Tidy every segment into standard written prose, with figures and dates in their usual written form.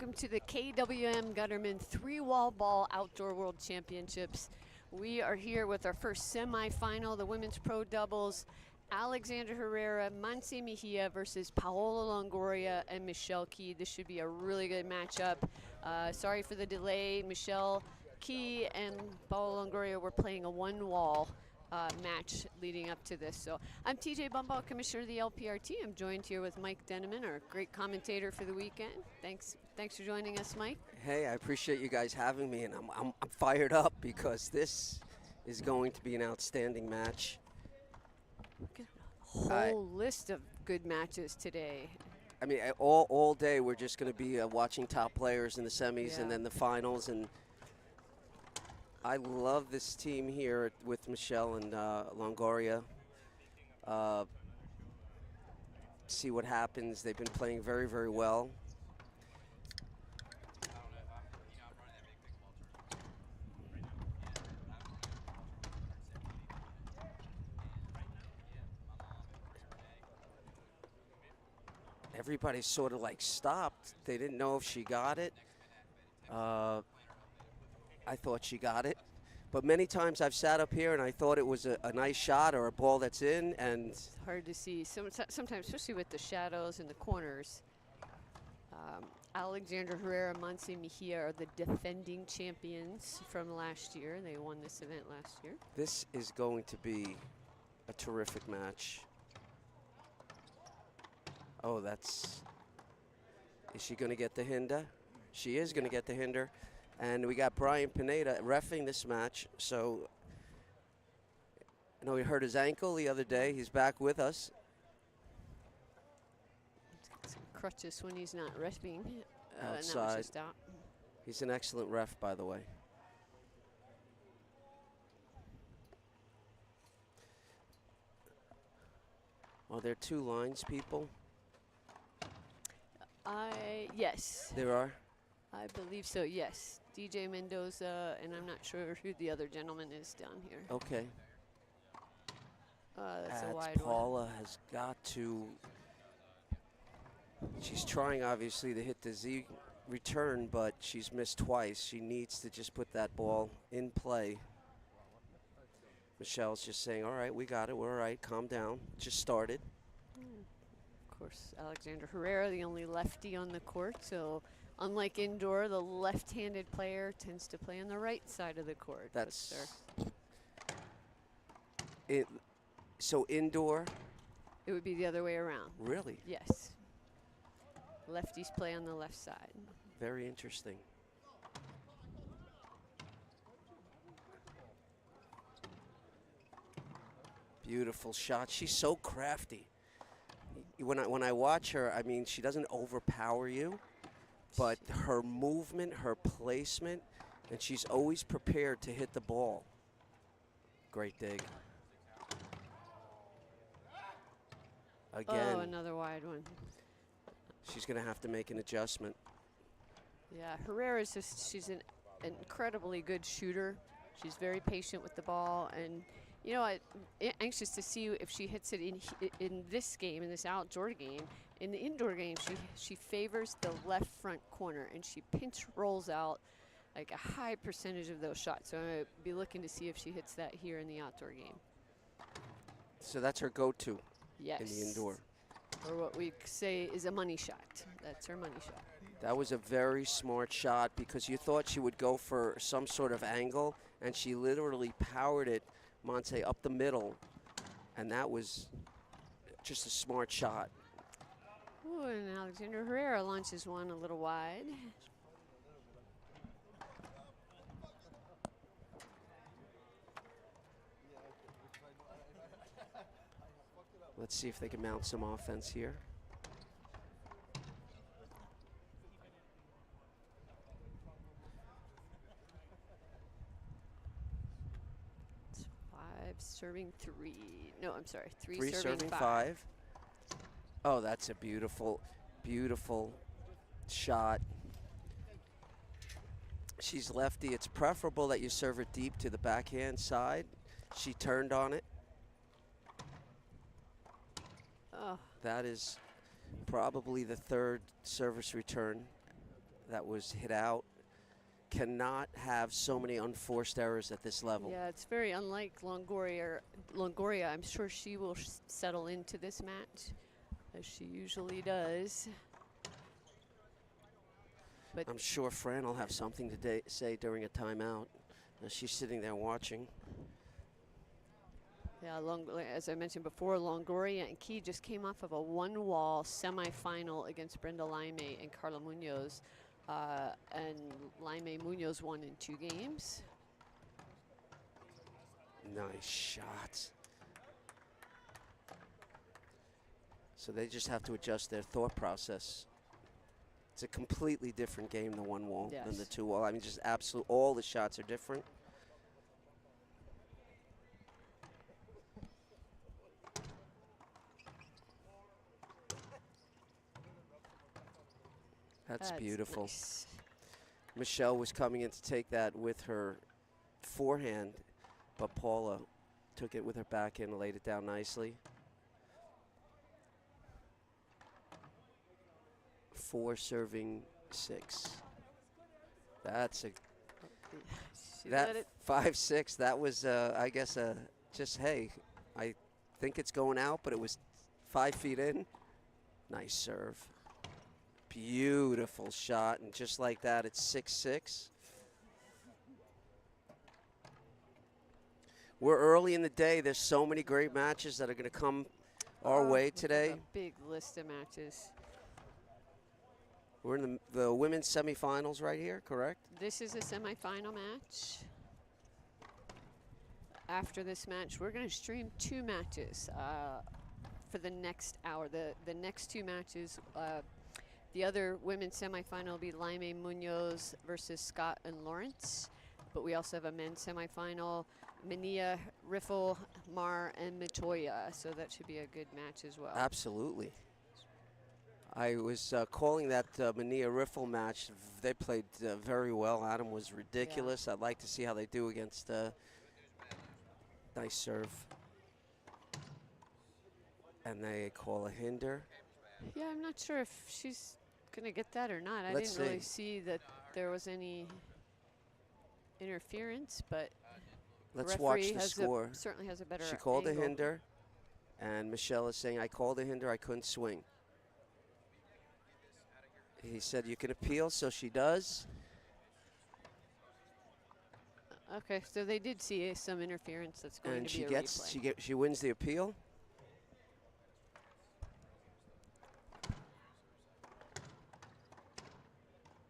Welcome to the KWM Gutterman 3WallBall Outdoor World Championships. We are here with our first semifinal, the women's pro doubles. Alexandra Herrera, Monse Mejia versus Paola Longoria and Michelle Key. This should be a really good matchup. Sorry for the delay. Michelle Key and Paola Longoria were playing a one-wall match leading up to this. So I'm TJ Bumball, Commissioner of the LPRT. I'm joined here with Mike Denneman, our great commentator for the weekend. Thanks for joining us, Mike. Hey, I appreciate you guys having me, and I'm fired up because this is going to be an outstanding match. Whole list of good matches today. I mean, all day we're just going to be watching top players in the semis and then the finals, and I love this team here with Michelle and Longoria. See what happens. They've been playing very, very well. Everybody sort of like stopped. They didn't know if she got it. I thought she got it. But many times I've sat up here and I thought it was a nice shot or a ball that's in, and it's hard to see. Sometimes, especially with the shadows in the corners. Alexandra Herrera, Monse Mejia are the defending champions from last year. They won this event last year. This is going to be a terrific match. Oh, is she going to get the hinder? She is going to get the hinder. And we got Brian Pineda reffing this match. So, I know he hurt his ankle the other day. He's back with us. He's got some crutches when he's not reffing. Outside. Just out. He's an excellent ref, by the way. Are there two lines, people? Yes. There are? I believe so, yes. DJ Mendoza, and I'm not sure who the other gentleman is down here. Okay. That's a wide Paula one. has got to, she's trying obviously to hit the Z return, but she's missed twice. She needs to just put that ball in play. Michelle's just saying, all right, we got it, we're all right, calm down. Just started. Of course, Alexandra Herrera, the only lefty on the court, so unlike indoor, the left-handed player tends to play on the right side of the court. That's it. So indoor? It would be the other way around. Really? Yes. Lefties play on the left side. Very interesting. Beautiful shot. She's so crafty. When I watch her, I mean, she doesn't overpower you, but her movement, her placement, and she's always prepared to hit the ball. Great dig. Again. Oh, another wide one. She's going to have to make an adjustment. Yeah, Herrera's she's an incredibly good shooter. She's very patient with the ball, and you know, I'm anxious to see if she hits it in this game, in this outdoor game. In the indoor game, she favors the left front corner, and she pinch rolls out like a high percentage of those shots. So I'm going to be looking to see if she hits that here in the outdoor game. So that's her go-to. Yes. In the indoor. Or what we say is a money shot. That's her money shot. That was a very smart shot because you thought she would go for some sort of angle, and she literally powered it, Monse, up the middle, and that was just a smart shot. Ooh, and Alexandra Herrera launches one a little wide. Let's see if they can mount some offense here. It's 5 serving 3. No, I'm sorry, 3 Three serving 5. 5. Oh, that's a beautiful, beautiful shot. She's lefty. It's preferable that you serve it deep to the backhand side. She turned on it. Oh. That is probably the third service return that was hit out. Cannot have so many unforced errors at this level. Yeah, it's very unlike Longoria. I'm sure she will settle into this match, as she usually does. But I'm sure Fran will have something to say during a timeout. She's sitting there watching. yeah, as I mentioned before, Longoria and Key just came off of a one-wall semifinal against Brenda Laime and Carla Munoz. And Laime Munoz won in 2 games. Nice shots. So they just have to adjust their thought process. It's a completely different game, the one wall, than the 2 wall. I mean, just all the shots are different. That's beautiful. Nice. Michelle was coming in to take that with her forehand, but Paula took it with her backhand and laid it down nicely. 4 serving 6. That's a that 5-6. That was I guess just hey, I think it's going out, but it was 5 feet in. Nice serve. Beautiful shot, and just like that, it's 6-6. We're early in the day. There's so many great matches that are going to come our way today. A big list of matches. We're in the women's semifinals right here, correct? This is a semifinal match. After this match, we're going to stream 2 matches for the next hour. The next 2 matches. The other women's semifinal will be Laime Munoz versus Scott and Lawrence. But we also have a men's semifinal, Mejia, Riffle, Mar, and Matoya. So that should be a good match as well. Absolutely. I was calling that Mejia Riffle match. They played very well. Adam was ridiculous. Yeah. I'd like to see how they do against nice serve. And they call a hinder. Yeah, I'm not sure if she's going to get that or not. I Let's didn't really see that there was any interference, but let's the watch referee the score. Certainly has a better She called angle. a hinder, and Michelle is saying, I called a hinder, I couldn't swing. He said you can appeal, so she does. Okay, so they did see some interference. That's going And to she be a gets replay. she wins the appeal.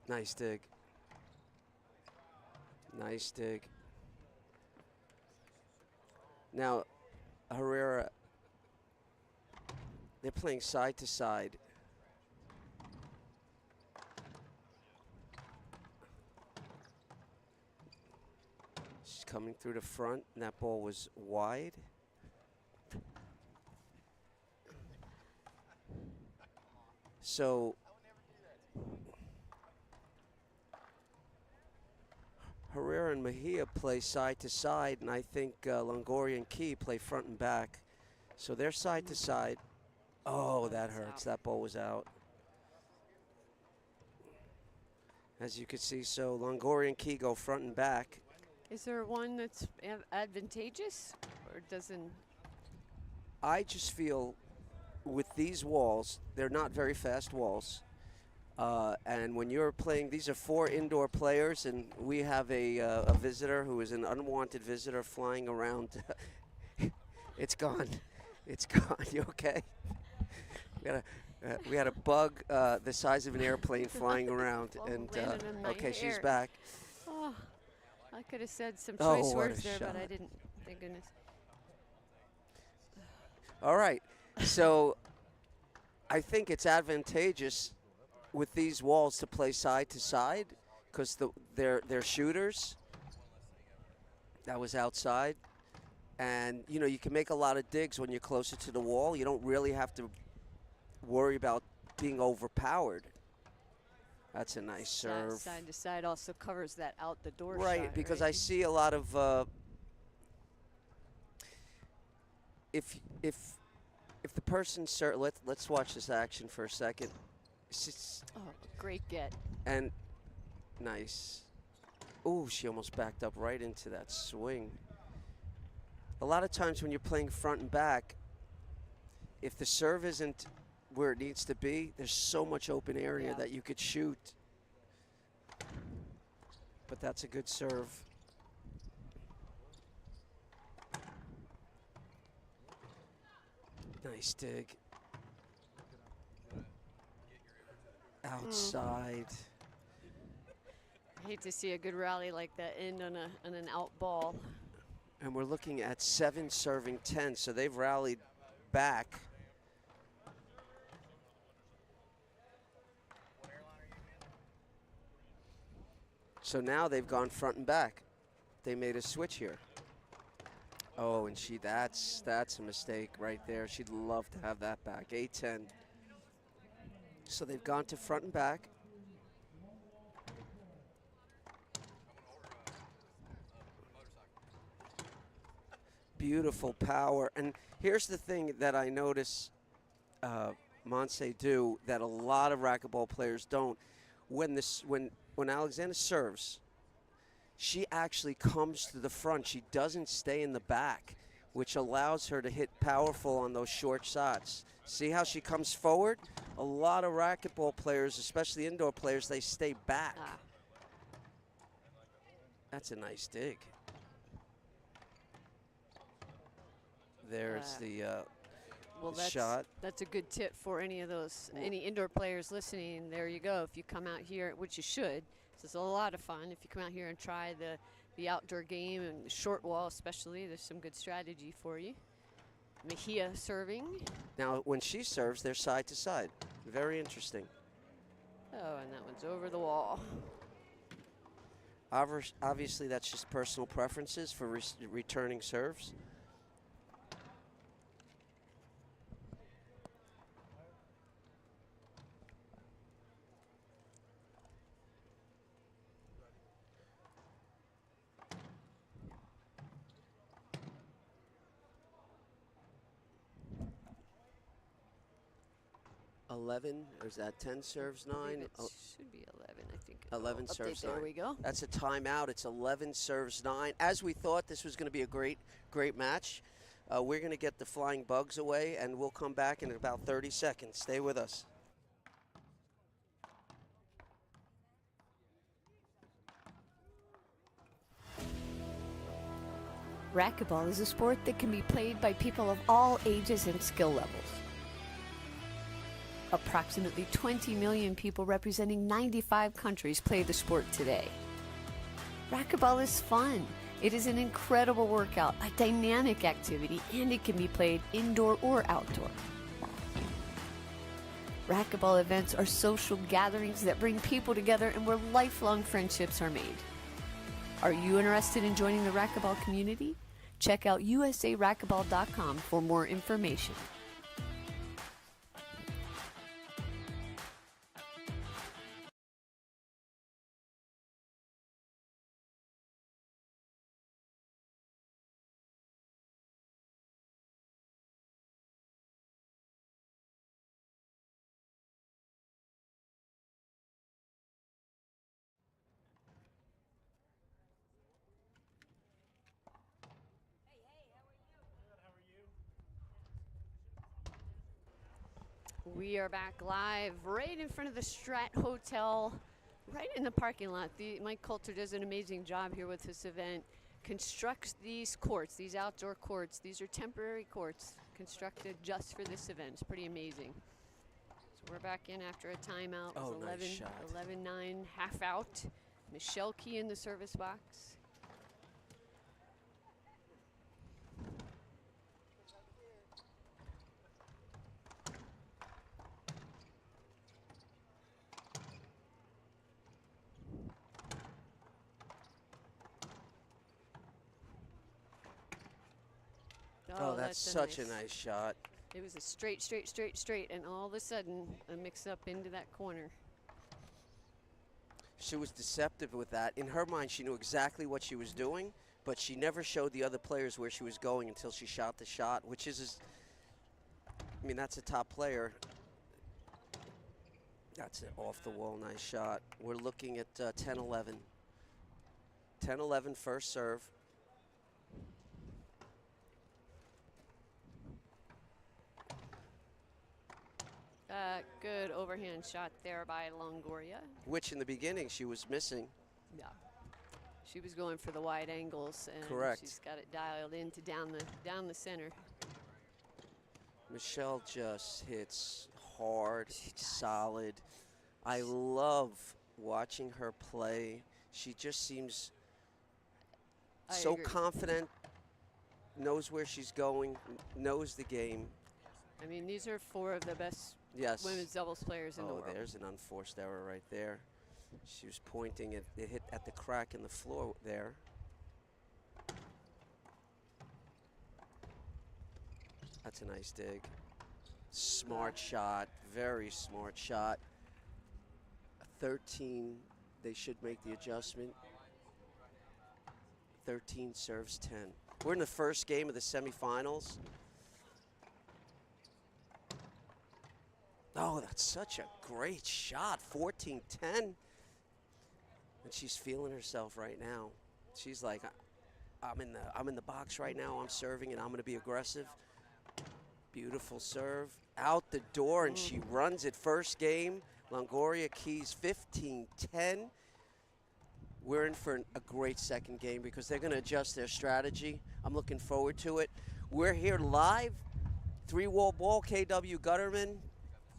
Nice dig. Nice dig. Now, Herrera, they're playing side to side. She's coming through the front, and that ball was wide. So Herrera and Mejia play side to side, and I think Longoria and Key play front and back. So they're side to side. Oh, that hurts. That ball was out. As you can see, so Longoria and Key go front and back. Is there one that's advantageous, or doesn't? I just feel with these walls, they're not very fast walls. And when you're playing, these are 4 indoor players, and we have a visitor who is an unwanted visitor flying around. It's gone. It's gone. You okay? We had a bug the size of an airplane flying around, and okay, she's back. Oh, I could have said some Oh, choice what words a there, but I shot. didn't. Thank goodness. All right, so I think it's advantageous with these walls to play side to side because they're shooters. That was outside, and you know you can make a lot of digs when you're closer to the wall. You don't really have to worry about being overpowered. That's a nice serve. Side to side also covers that out the door Right, shot, because right? I see a lot of if the person let's watch this action for a second. Oh, great get. And Nice. Ooh, she almost backed up right into that swing. A lot of times when you're playing front and back, if the serve isn't where it needs to be, there's so much open area that you could shoot. But that's a good serve. Nice dig. Outside. I hate to see a good rally like that end on an out ball. And we're looking at 7 serving 10, so they've rallied back. So now they've gone front and back. They made a switch here. Oh, and that's a mistake right there. She'd love to have that back. 8-10. So they've gone to front and back. Beautiful power. And here's the thing that I notice Monse do that a lot of racquetball players don't. When Alexandra serves, she actually comes to the front. She doesn't stay in the back, which allows her to hit powerful on those short shots. See how she comes forward? A lot of racquetball players, especially indoor players, they stay back. That's a nice dig. There's the shot. That's a good tip for any of those, any indoor players listening. There you go. If you come out here, which you should, this is a lot of fun. If you come out here and try the outdoor game and the short wall especially, there's some good strategy for you. Mejia serving. Now, when she serves, they're side to side. Very interesting. Oh, and that one's over the wall. Obviously, that's just personal preferences for returning serves. Or is that 10 serves 9? It should be 11, I think. 11 serves 9. There we go. That's a timeout. It's 11 serves 9. As we thought, this was going to be a great match. We're going to get the flying bugs away, and we'll come back in about 30 seconds. Stay with us. Racquetball is a sport that can be played by people of all ages and skill levels. Approximately 20 million people representing 95 countries play the sport today. Racquetball is fun. It is an incredible workout, a dynamic activity, and it can be played indoor or outdoor. Racquetball events are social gatherings that bring people together and where lifelong friendships are made. Are you interested in joining the racquetball community? Check out usaracquetball.com for more information. We are back live right in front of the Strat Hotel, right in the parking lot. Mike Coulter does an amazing job here with this event. Constructs these courts, these outdoor courts. These are temporary courts constructed just for this event. It's pretty amazing. So we're back in after a timeout. Oh, It was 11-9, half out. Michelle Key in the service box. Oh, that's such a nice shot. It was a straight, and all of a sudden, a mix-up into that corner. She was deceptive with that. In her mind, she knew exactly what she was doing, but she never showed the other players where she was going until she shot the shot, which is, I mean, that's a top player. That's it, off the wall, nice shot. We're looking at 10-11. 10-11 first serve. Good overhand shot there by Longoria. Which in the beginning she was missing. Yeah. She was going for the wide angles, and Correct. she's got it dialed into down the center. Michelle just hits hard, solid. I love watching her play. She just seems so confident, knows where she's going, knows the game. I mean, these are 4 of the best women's doubles players in the world. Oh, there's an unforced error right there. She was pointing it hit at the crack in the floor there. That's a nice dig. Smart shot, very smart shot. 13, they should make the adjustment. 13 serves 10. We're in the first game of the semifinals. Oh, that's such a great shot, 14-10. And she's feeling herself right now. She's like, I'm in the box right now, I'm serving and I'm gonna be aggressive. Beautiful serve, out the door, and she runs it first game. Longoria keys 15-10. We're in for a great second game because they're gonna adjust their strategy. I'm looking forward to it. We're here live, 3WallBall, KW Gutterman.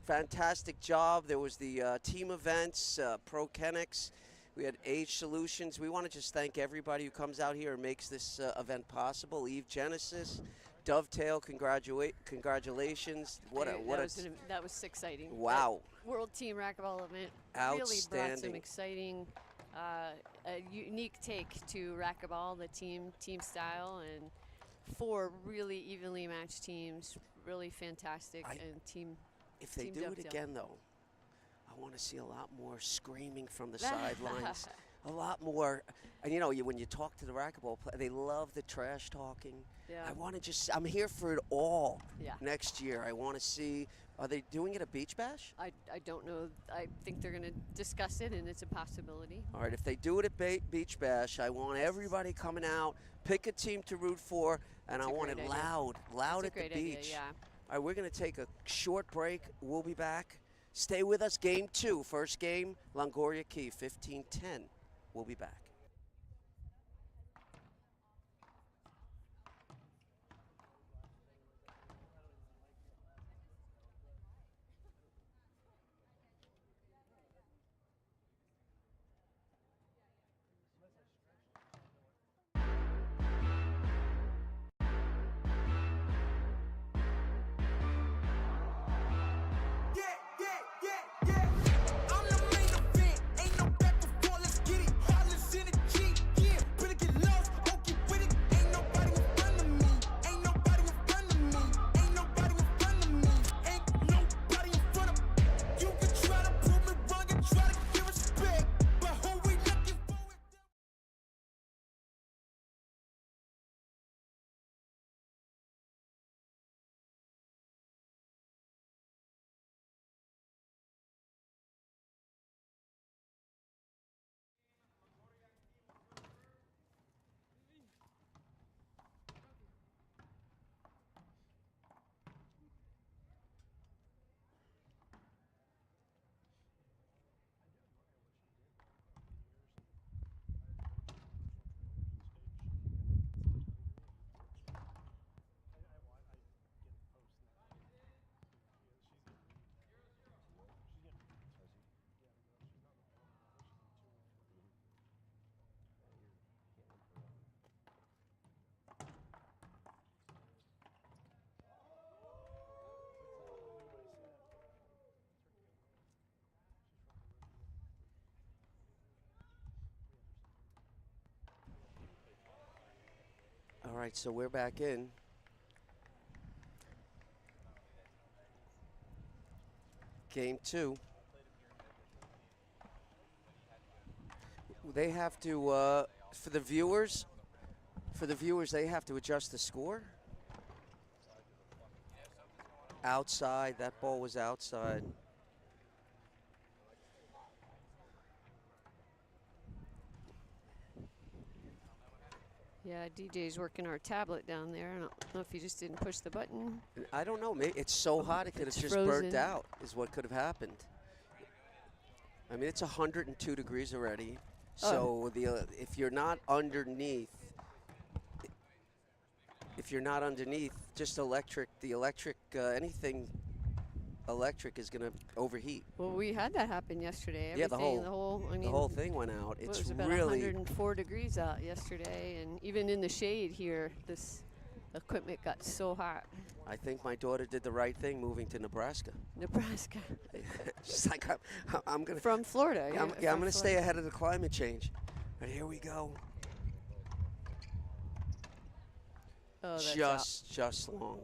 Fantastic job. There was the team events, Pro Kennex. We had Age Solutions. We want to just thank everybody who comes out here and makes this event possible. Eve Genesis, Dovetail, congratulations. That was exciting. Wow. That World Team Racquetball event really brought some exciting, a unique take to racquetball, the team style, and 4 really evenly matched teams, really fantastic, and team. If they do it again, though, I want to see a lot more screaming from the sidelines. A lot more. And, you know, when you talk to the racquetball players, they love the trash talking. Yeah. I want to just, I'm here for it all yeah. next year. I want to see, are they doing it at Beach Bash? I don't know. I think they're going to discuss it, and it's a possibility. All right, if they do it at Beach Bash, I want everybody coming out, pick a team to root for, and I want it loud at the beach. Idea, yeah. All right, we're going to take a short break. We'll be back. Stay with us. Game 2. First game, Longoria Key, 15-10. We'll be back. All right, so we're back in. Game 2. They have to, for the viewers, they have to adjust the score. Outside, that ball was outside. Yeah, DJ's working our tablet down there. I don't know if he just didn't push the button. I don't know. Maybe it's so hot it could have It's just burnt frozen. out is what could have happened. I mean, it's 102 degrees already. So if you're not underneath, just anything electric is going to overheat. Well, we had that happen yesterday. Yeah, Everything, I mean, the whole thing went out. It It's was about really 104 degrees out yesterday, and even in the shade here, this equipment got so hot. I think my daughter did the right thing moving to Nebraska. Nebraska. She's like, I'm going to. From Florida. I'm going to stay ahead of the climate change. But here we go. Oh, that's just long.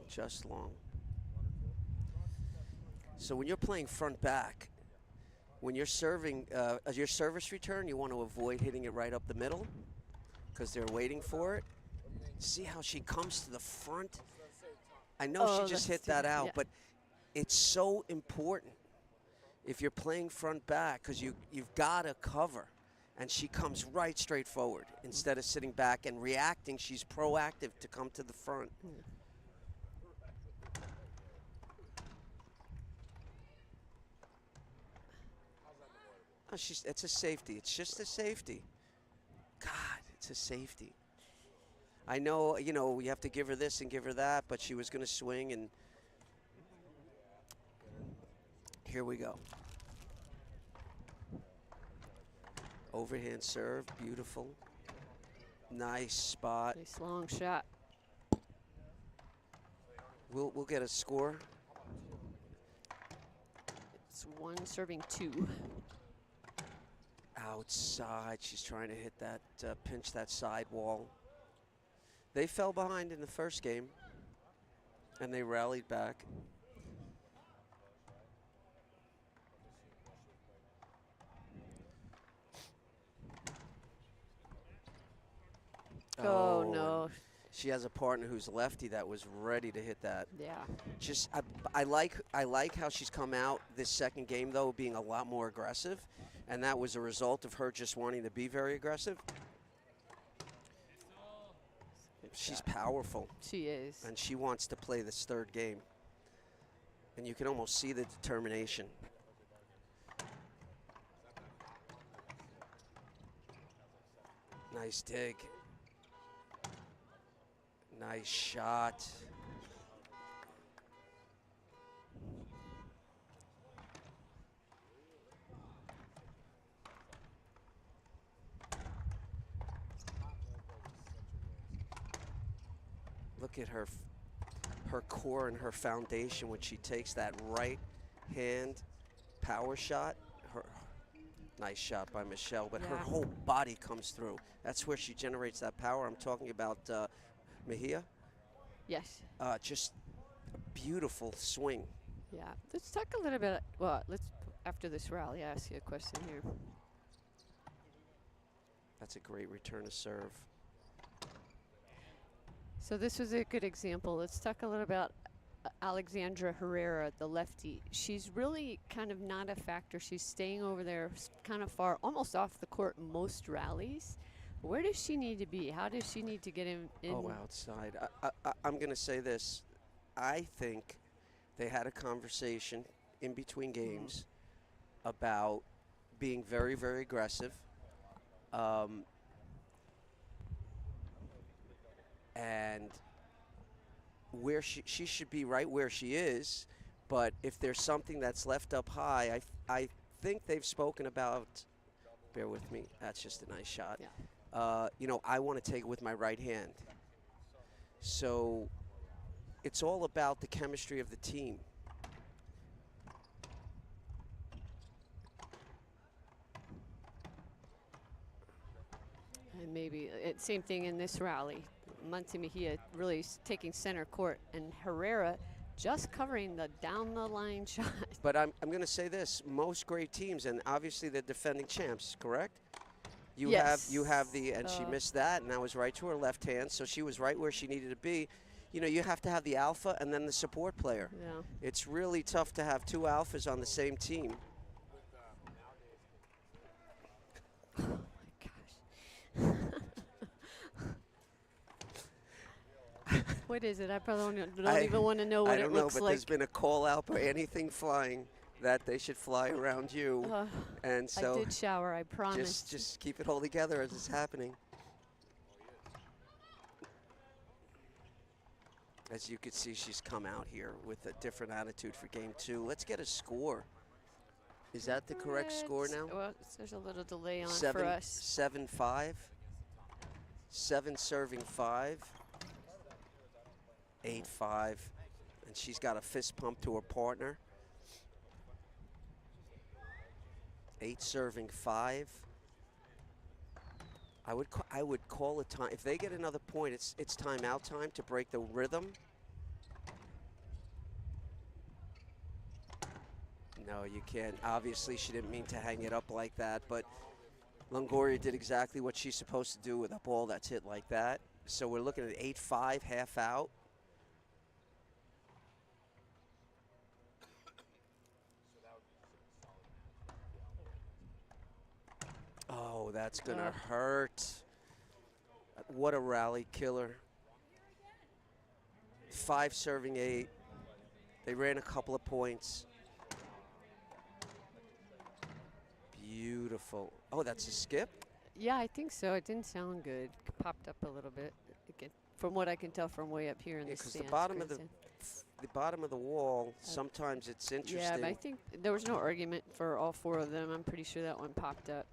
So when you're playing front back, when you're serving, as your service return, you want to avoid hitting it right up the middle because they're waiting for it. See how she comes to the front? I know she just hit that out, yeah. but it's so important if you're playing front back because you've got to cover. And she comes right straight forward. Instead of sitting back and reacting, she's proactive to come to the front. Oh, it's a safety. It's just a safety. God, it's a safety. I know, you have to give her this and give her that, but she was going to swing, and here we go. Overhand serve, beautiful. Nice spot. Nice long shot. We'll get a score. It's 1-2. Outside, she's trying to hit that, pinch that side wall. They fell behind in the first game, and they rallied back. Oh, no. She has a partner who's lefty that was ready to hit that. Yeah. Just I like how she's come out this second game though, being a lot more aggressive, and that was a result of her just wanting to be very aggressive. She's powerful. She is. And she wants to play this third game. And you can almost see the determination. Nice dig. Nice shot. Look at her core and her foundation when she takes that right hand power shot. Nice shot by Michelle, but her whole body comes through. That's where she generates that power. I'm talking about Mejia. Yes. Just a beautiful swing. Yeah. Let's talk a little bit. Well, after this rally, ask you a question here. That's a great return to serve. So this was a good example. Let's talk a little about Alexandra Herrera, the lefty. She's really kind of not a factor. She's staying over there kind of far, almost off the court most rallies. Where does she need to be? How does she need to get in? Oh, outside. I'm going to say this. I think they had a conversation in between games about being very, very aggressive. And where she should be right where she is, but if there's something that's left up high, I think they've spoken about, bear with me, that's just a nice shot. Yeah. I want to take it with my right hand. So it's all about the chemistry of the team. And maybe same thing in this rally. Mejia really taking center court, and Herrera just covering the down the line shot. But I'm going to say this: most great teams, and obviously they're defending champs, correct? You have the, and she missed that, and that was right to her left hand, so she was right where she needed to be. You have to have the alpha and then the support player. Yeah. It's really tough to have two alphas on the same team. Oh my gosh. What is it? I probably don't even want to know what I don't it know, looks but like. there's been a call out for anything flying that they should fly around you. And I so did shower, I promise. just keep it all together as it's happening. As you can see, she's come out here with a different attitude for game 2. Let's get a score. Is that the correct score now? Well, there's a little delay on for us. 7-5. 7 serving 5. 8-5. And she's got a fist pump to her partner. 8 serving 5. I would call a time. If they get another point, it's timeout time to break the rhythm. No, you can't. Obviously, she didn't mean to hang it up like that, but Longoria did exactly what she's supposed to do with a ball that's hit like that. So we're looking at 8-5, half out. Oh, that's going to hurt. What a rally killer. 5 serving 8. They ran a couple of points. Beautiful. Oh, that's a skip? Yeah, I think so. It didn't sound good. Popped up a little bit. Again, from what I can tell from way up here in the Because stands. the bottom of the wall, sometimes it's interesting. Yeah, but I think there was no argument for all 4 of them. I'm pretty sure that one popped up.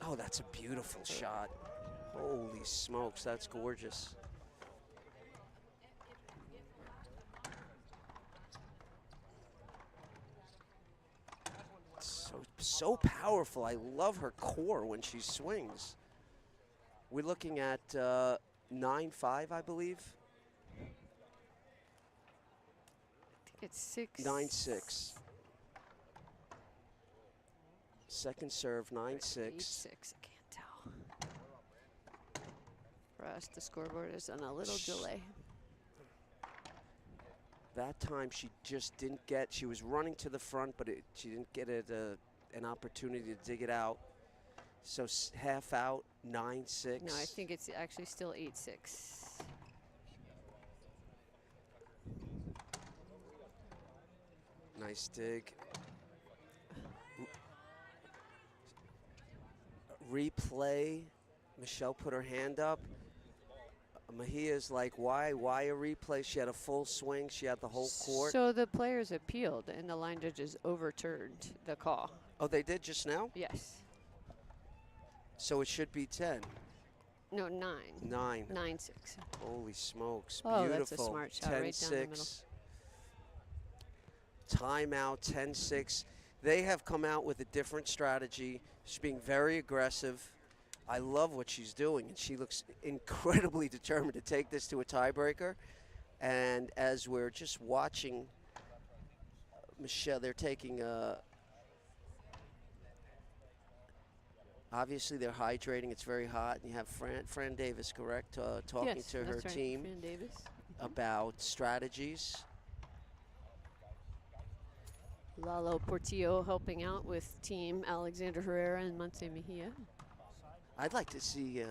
Oh, that's a beautiful shot. Holy smokes, that's gorgeous. So powerful. I love her core when she swings. We're looking at 9-5, I believe. I think it's 6. 9-6. Second serve, 9-6. 8-6, I can't tell. For us, the scoreboard is on a little delay. That time she just didn't get, she was running to the front, but she didn't get an opportunity to dig it out. So half out, 9-6. No, I think it's actually still 8-6. Nice dig. Replay. Michelle put her hand up. Mejia's like, why a replay? She had a full swing. She had the whole court. So the players appealed, and the line judges overturned the call. Oh, they did just now? Yes. So it should be 10. No, 9. 9. 9-6. Holy smokes. Oh, beautiful. that's a smart shot right down the middle. 10-6. Timeout, 10-6. They have come out with a different strategy. She's being very aggressive. I love what she's doing, and she looks incredibly determined to take this to a tiebreaker. And as we're just watching Michelle, they're taking obviously they're hydrating. It's very hot, and you have Fran Davis, correct, talking to her team Fran Davis. about strategies. Lalo Portillo helping out with team Alexander Herrera and Monse Mejia. I'd like to see,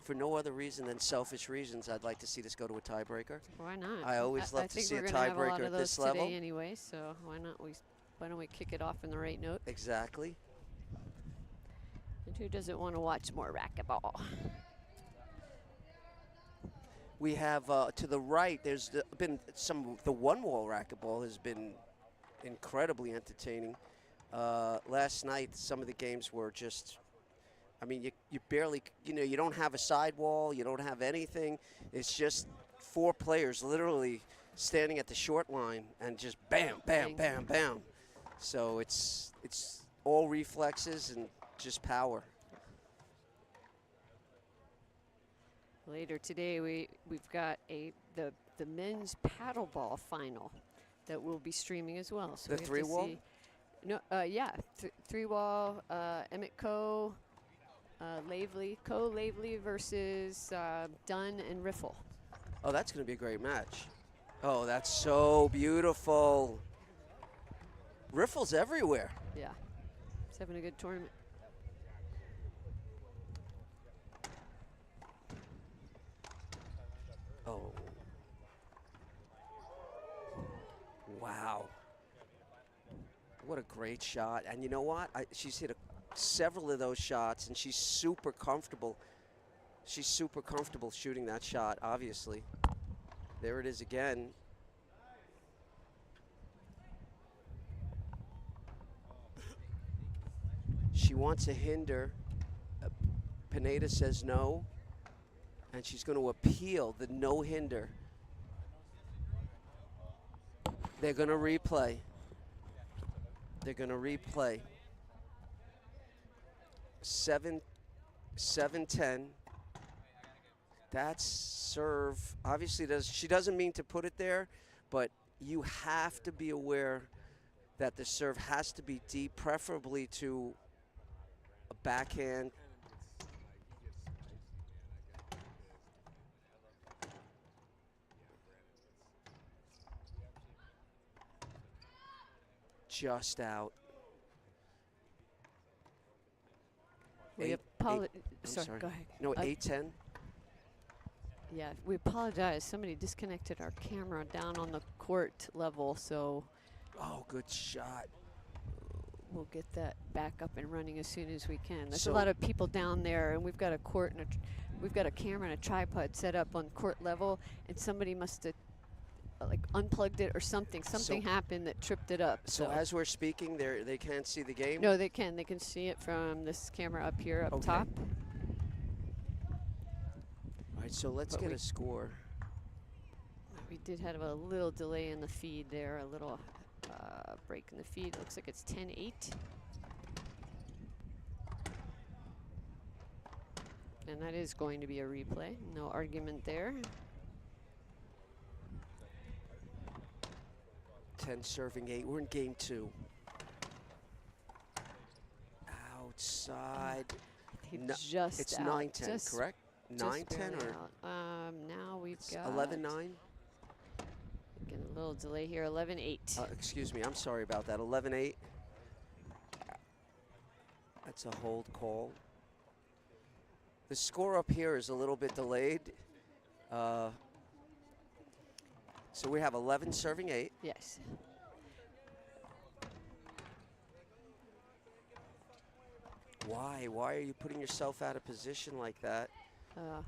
for no other reason than selfish reasons, I'd like to see this go to a tiebreaker. Why not? I always love to see a tiebreaker at this level. Today anyway, so why don't we kick it off in the right note? Exactly. And who doesn't want to watch more racquetball? We have to the right. There's been the 1-wall racquetball has been incredibly entertaining. Last night, some of the games were just. I mean, you barely, you don't have a sidewall, you don't have anything. It's just 4 players literally standing at the short line and just bam, bam, bam, bam. So it's all reflexes and just power. Later today, we've got the men's paddleball final that we'll be streaming as well. So The 3-wall? No, yeah, 3-wall, Emmett Coe. Lavely versus Dunn and Riffle. Oh, that's going to be a great match. Oh, that's so beautiful. Riffle's everywhere. Yeah, he's having a good tournament. Oh. Wow. What a great shot. And you know what? She's hit several of those shots, and she's super comfortable. She's super comfortable shooting that shot, obviously. There it is again. She wants to hinder. Pineda says no, and she's going to appeal the no hinder. They're going to replay. They're going to replay. 7-10. That's serve. Obviously, she doesn't mean to put it there, but you have to be aware that the serve has to be deep, preferably to a backhand. Just out. Sorry, go ahead. No, 8-10. Yeah, we apologize. Somebody disconnected our camera down on the court level, so. Oh, good shot. We'll get that back up and running as soon as we can. There's a lot of people down there, and we've got a court and we've got a camera and a tripod set up on court level, and somebody must have like unplugged it or something. Something happened that tripped it up. So as we're speaking, they can't see the game? No, they can. They can see it from this camera up here, up top. All right, so let's get a score. We did have a little delay in the feed there, a little break in the feed. Looks like it's 10-8. And that is going to be a replay. No argument there. 10 serving 8. We're in game 2. Outside. Just it's out. 9-10, correct? 9-10 or? Now we've got 11-9. Getting a little delay here. 11-8. Excuse me. I'm sorry about that. 11-8. That's a hold call. The score up here is a little bit delayed. So we have 11 serving 8. Yes. Why? Why are you putting yourself out of position like that?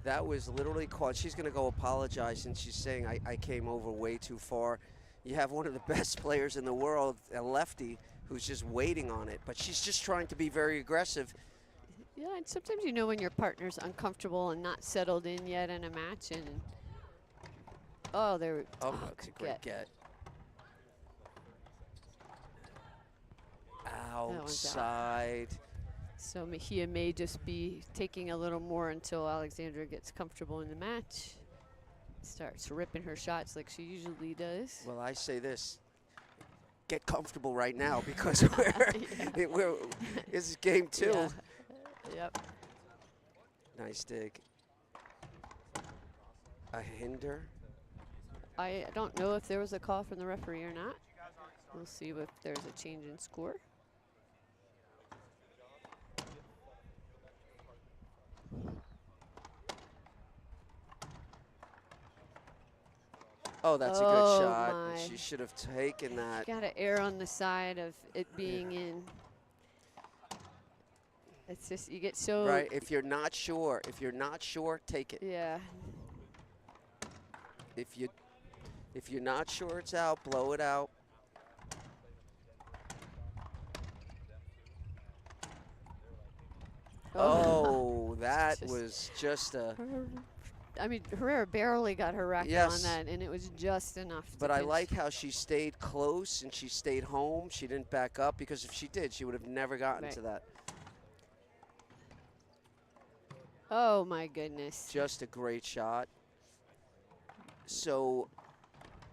That was literally caught. She's going to go apologize, and she's saying, I came over way too far. You have one of the best players in the world, a lefty, who's just waiting on it. But she's just trying to be very aggressive. Yeah, and sometimes you know when your partner's uncomfortable and not settled in yet in a match. And oh, there. Oh, that's a great get. Outside. So Mejia may just be taking a little more until Alexandra gets comfortable in the match. Starts ripping her shots like she usually does. Well, I say this. Get comfortable right now because this is game 2. Yeah. Yep. Nice dig. A hinder. I don't know if there was a call from the referee or not. We'll see if there's a change in score. Oh, that's a good shot. She should have taken that. Got to err on the side of it being in. It's just, you get so. Right, if you're not sure, take it. Yeah. If you're not sure it's out, blow it out. Oh, that was just a. I mean, Herrera barely got her racket on that, and it was just enough. But I like how she stayed close and she stayed home. She didn't back up, because if she did, she would have never gotten to that. Oh, my goodness. Just a great shot. So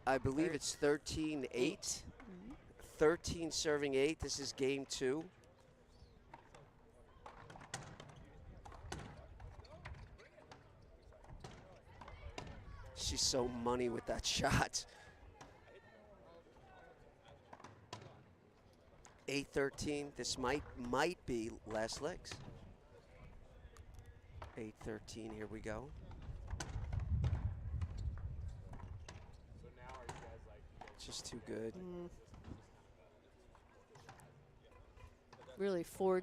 I believe it's 13-8. 13 serving 8. This is game 2. She's so money with that shot. 8-13. This might be last legs. 8-13. Here we go. Just too good. Really 4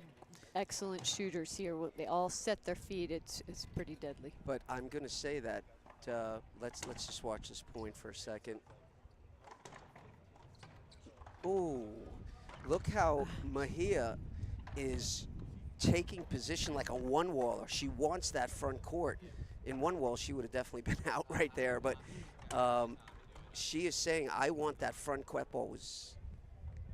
excellent shooters here. They all set their feet. It's pretty deadly. But I'm going to say that let's just watch this point for a second. Ooh, look how Mejia is taking position like a one-waller. She wants that front court. In one wall, she would have definitely been out right there. But she is saying, I want that front court.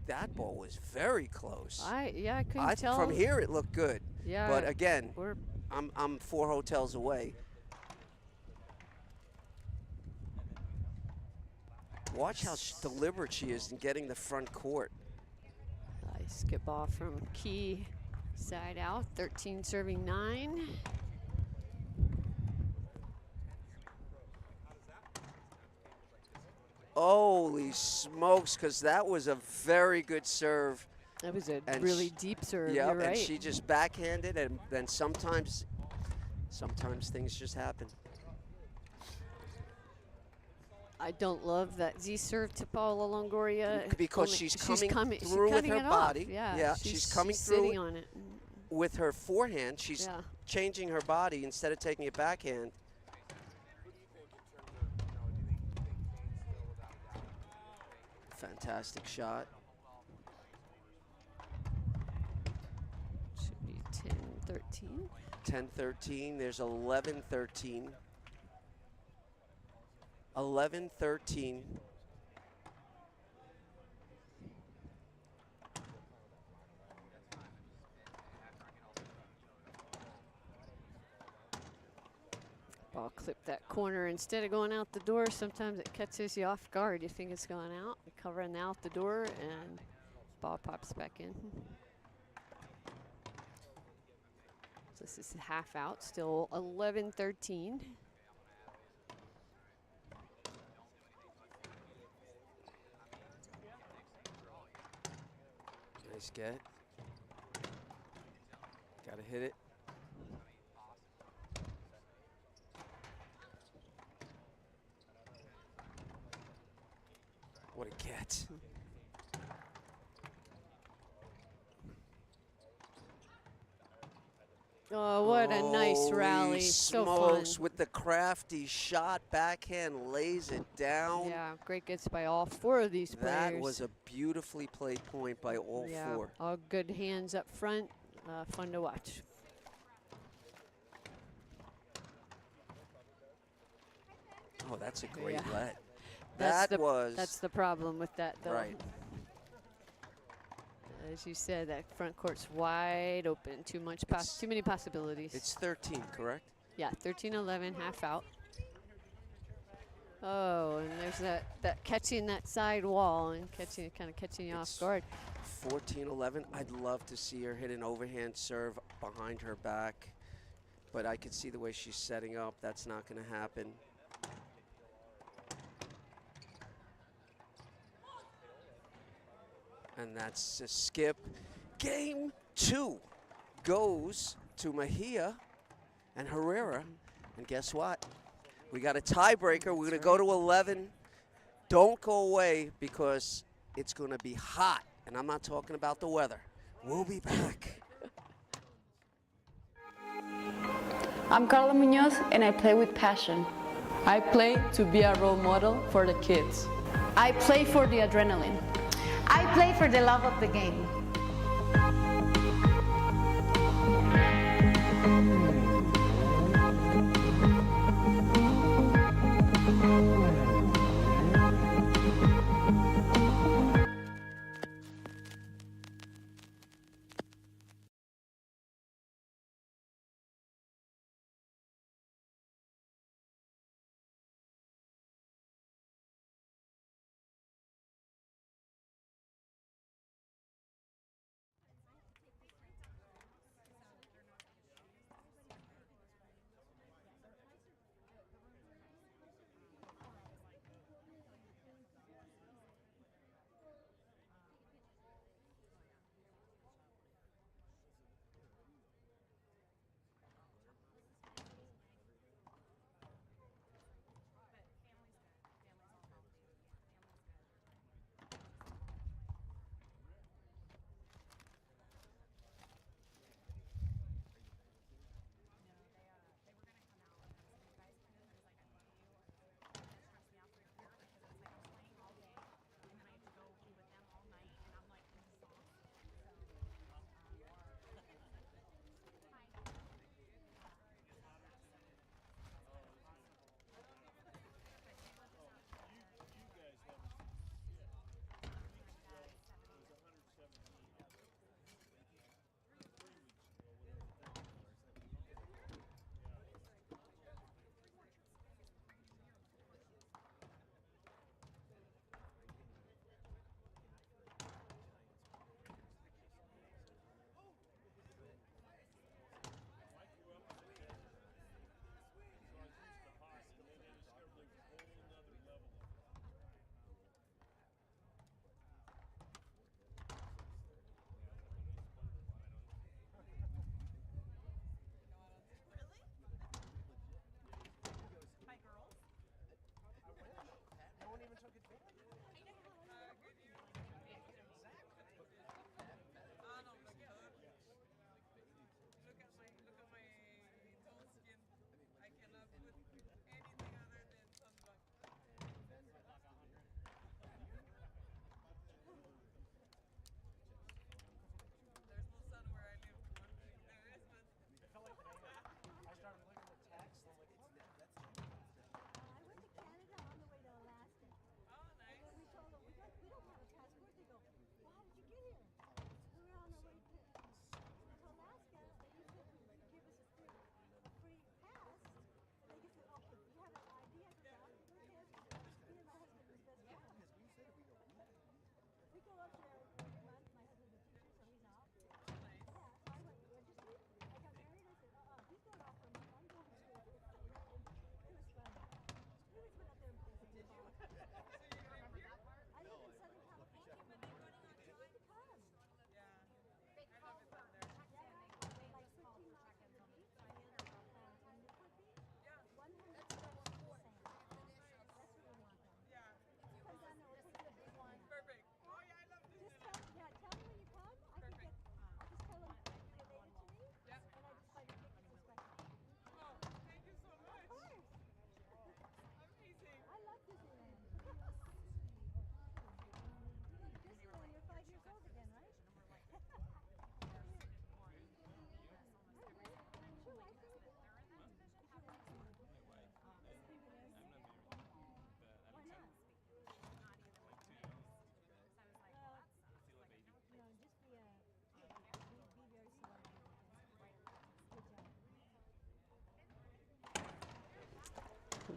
That ball was very close. I couldn't tell. From here, it looked good. Yeah. But again, I'm 4 hotels away. Watch how deliberate she is in getting the front court. Nice skip ball from Key, side out. 13 serving 9. Holy smokes, because that was a very good serve. That was a really deep serve. Yeah, You're right. And she just backhanded, and then sometimes things just happen. I don't love that Z serve to Paula Longoria. Because she's coming through with her body. Yeah, she's coming through sitting on it. With her forehand. She's changing her body instead of taking it backhand. Fantastic shot. Should be 10-13. 10-13. There's 11-13. 11-13. Ball clipped that corner. Instead of going out the door, sometimes it catches you off guard. You think it's going out, covering out the door, and ball pops back in. So this is half out, still 11-13. Nice get. Gotta hit it. What a get. Oh, what a nice rally. So fun. With the crafty shot, backhand lays it down. Yeah, great gets by all 4 of these players. That was a beautifully played point by all 4. All good hands up front. Fun to watch. Oh, that's a great let. That's the problem with that, though. Right. As you said, that front court's wide open. Too many possibilities. It's 13, correct? Yeah, 13-11, half out. Oh, and there's that catching that side wall and kind of catching you off guard. 14-11. I'd love to see her hit an overhand serve behind her back, but I could see the way she's setting up. That's not going to happen. And that's a skip. Game 2 goes to Mejia and Herrera. And guess what? We got a tiebreaker. We're going to go to 11. Don't go away because it's going to be hot. And I'm not talking about the weather. We'll be back. I'm Carla Munoz and I play with passion. I play to be a role model for the kids. I play for the adrenaline. I play for the love of the game.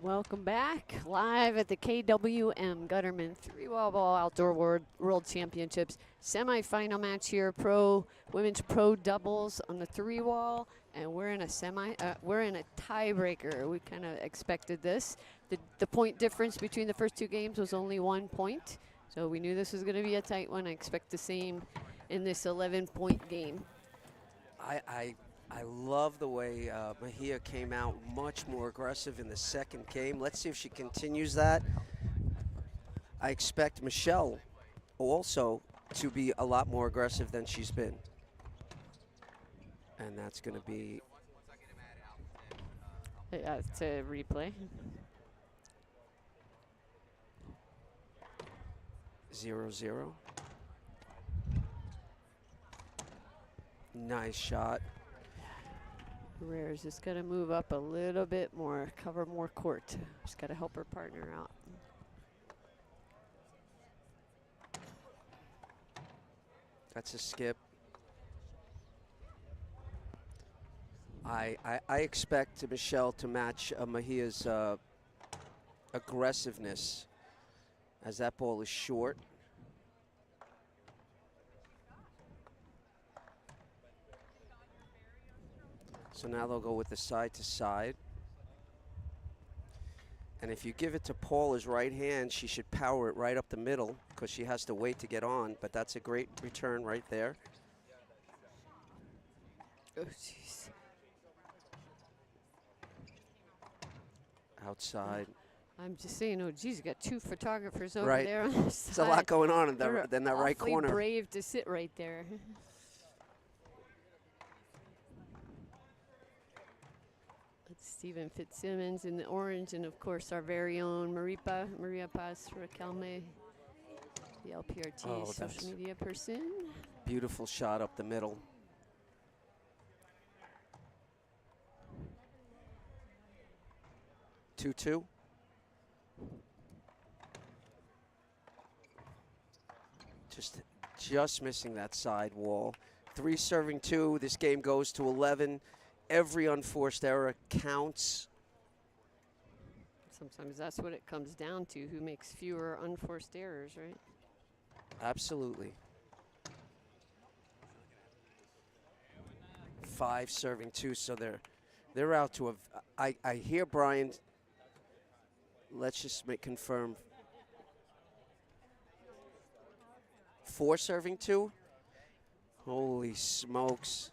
Welcome back, live at the KWM Gutterman 3WallBall Outdoor World Championships semifinal match here. Women's pro doubles on the 3-wall, and we're in a tiebreaker. We kind of expected this. The point difference between the first two games was only 1 point, so we knew this was going to be a tight one. I expect the same in this 11-point game. I love the way Mejia came out much more aggressive in the second game. Let's see if she continues that. I expect Michelle also to be a lot more aggressive than she's been. And that's going to be... It's a replay. 0-0. Nice shot. Herrera's just got to move up a little bit more, cover more court. Just got to help her partner out. That's a skip. I expect Michelle to match Mejia's aggressiveness, as that ball is short. So now they'll go with the side to side. And if you give it to Paula's right hand, she should power it right up the middle because she has to wait to get on, but that's a great return right there. Oh, jeez. Outside. I'm just saying, oh, geez, you got two photographers over Right. there on the side. There's a lot going on in They're that right awfully corner. brave to sit right there. It's Stephen Fitzsimmons in the orange, and of course our very own Maria Paz Raquelme, the LPRT social media person. Beautiful shot up the middle. Two. Just missing that side wall. 3 serving 2. This game goes to 11. Every unforced error counts. Sometimes that's what it comes down to, who makes fewer unforced errors, right? Absolutely. 5 serving 2, so they're out to a. I hear Brian. Let's just confirm. 4 serving 2. Holy smokes.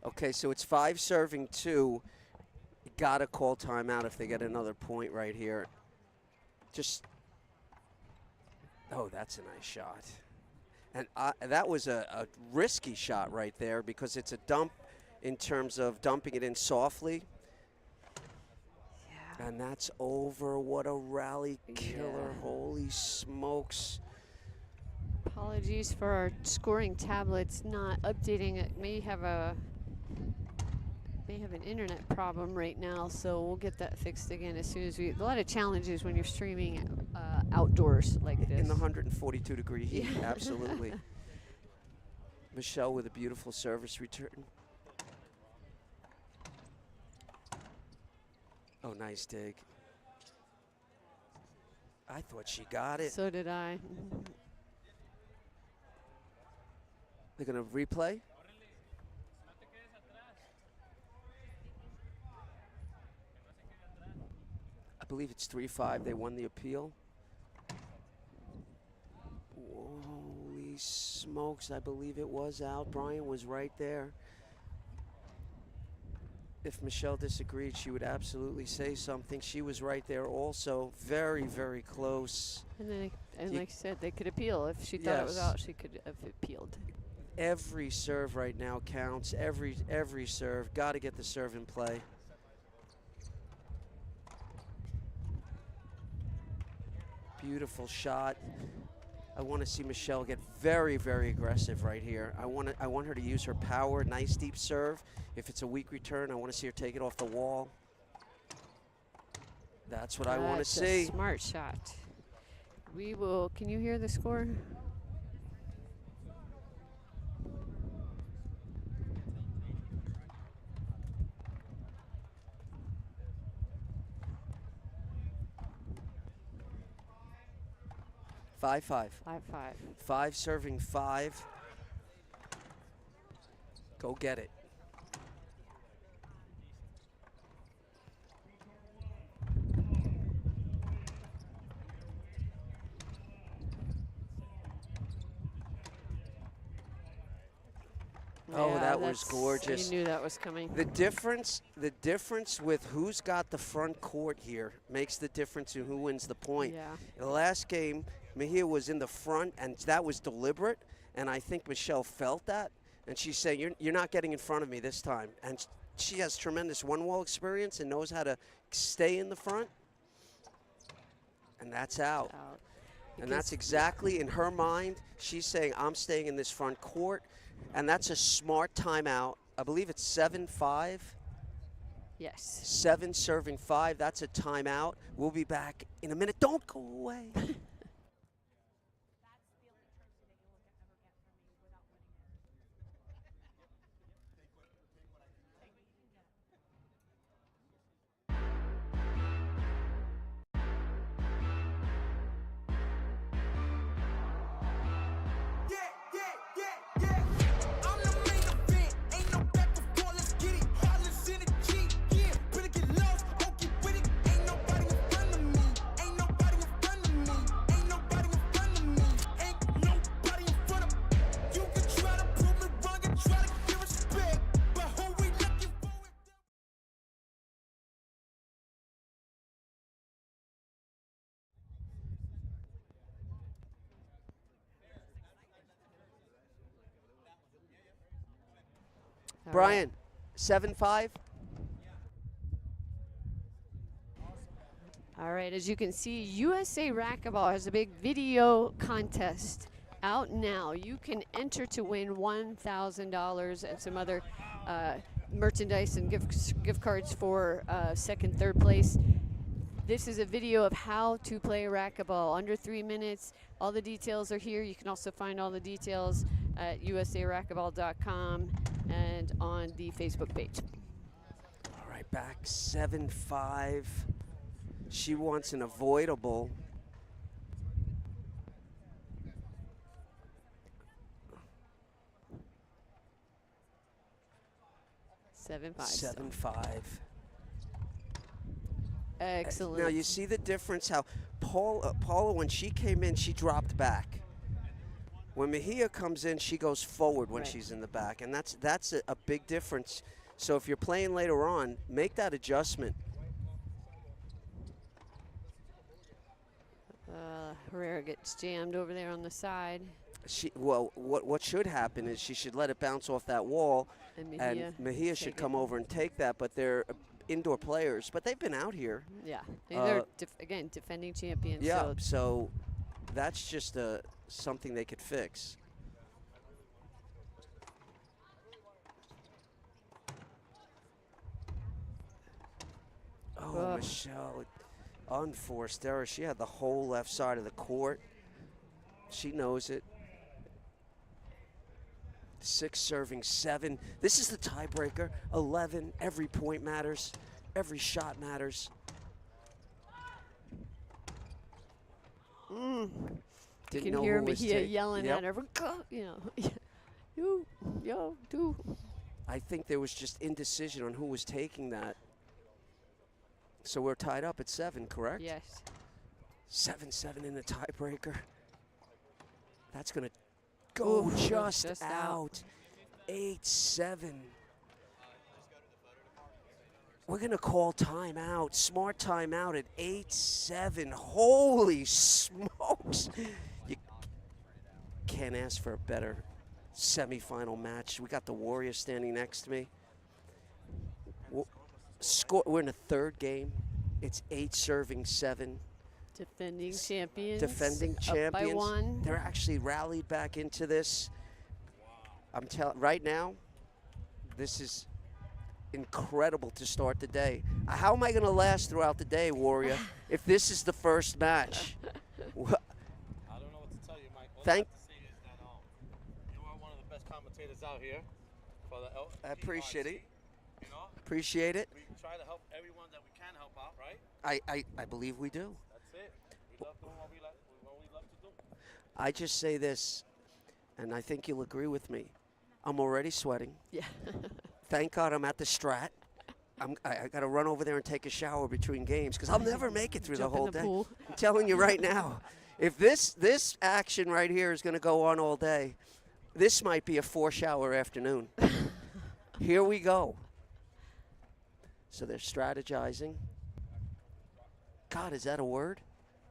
Okay, so it's 5 serving 2. You gotta call timeout if they get another point right here. Oh, that's a nice shot. And that was a risky shot right there because it's a dump in terms of dumping it in softly. Yeah. And that's over. What a rally killer. Yeah. Holy smokes. Apologies for our scoring tablets not updating. It may have an internet problem right now, so we'll get that fixed again as soon as a lot of challenges when you're streaming outdoors like this. In the 142 degree heat, yeah. Absolutely. Michelle with a beautiful service return. Oh, nice dig. I thought she got it. So did I. They're gonna replay. I believe it's 3-5. They won the appeal. Holy smokes, I believe it was out. Brian was right there. If Michelle disagreed, she would absolutely say something. She was right there also. Very, very close. And like I said, they could appeal. If she thought it was out, she could have appealed. Every serve right now counts. Every serve. Got to get the serve in play. Beautiful shot. I want to see Michelle get very, very aggressive right here. I want her to use her power. Nice deep serve. If it's a weak return, I want to see her take it off the wall. That's what I want to see. Smart shot. We will. Can you hear the score? 5-5. 5-5. 5 serving 5. Go get it. Oh, Yeah, that was that's- gorgeous. You knew that was coming. The difference with who's got the front court here makes the difference in who wins the point. Yeah. In the last game, Mejia was in the front, and that was deliberate, and I think Michelle felt that, and she's saying, you're not getting in front of me this time. And she has tremendous one-wall experience and knows how to stay in the front, and that's out. And that's exactly in her mind. She's saying, I'm staying in this front court. And that's a smart timeout. I believe it's 7-5. Yes. 7 serving 5. That's a timeout. We'll be back in a minute. Don't go away. All Brian, right. 7-5. All right, as you can see, USA Racquetball has a big video contest out now. You can enter to win $1,000 and some other merchandise and gift cards for second, third place. This is a video of how to play racquetball under 3 minutes. All the details are here. You can also find all the details at usaracquetball.com and on the Facebook page. All right, back 7-5. She wants an avoidable. Seven five. 7-5. Excellent. Now you see the difference how Paula, when she came in, she dropped back. When Mejia comes in, she goes forward when Right. she's in the back, and that's a big difference. So if you're playing later on, make that adjustment. Herrera gets jammed over there on the side. What should happen is she should let it bounce off that wall, And Mejia should come over and take that. But they're indoor players, but they've been out here. Yeah, they're again defending champions. Yeah, So so that's just something they could fix. Oh, Ugh. Michelle, unforced error. She had the whole left side of the court. She knows it. 6 serving 7. This is the tiebreaker. 11. Every point matters. Every shot matters. you Didn't can know hear who was Mejia yelling Yep. at her. Go, you know, yo, do. I think there was just indecision on who was taking that. So we're tied up at 7, correct? Yes. 7-7 in the tiebreaker. That's going to go Oof, just just out. 8-7. We're going to call timeout. Smart timeout at 8-7. Holy smokes. You can't ask for a better semifinal match. We got the Warriors standing next to me. We're in the 3rd game. It's 8 serving 7. Defending champions. Defending champions. Up by 1. They're actually rallied back into this. I'm telling right now, this is incredible to start the day. How am I going to last throughout the day, Warrior, if this is the first match? I don't know what to tell you, Mike. All Thank- I have to say is that you are one of the best commentators out here for the I appreciate it. You know, Appreciate it. we try to help everyone that we can help out, right? I believe we do. That's it. We love doing what we love to do. I just say this, and I think you'll agree with me. I'm already sweating. Yeah. Thank God I'm at the Strat. I got to run over there and take a shower between games because I'll never make it through the Jump in whole the day. pool. I'm telling you right now, if this action right here is going to go on all day, this might be a 4-shower afternoon. Here we go. So they're strategizing. God, is that a word?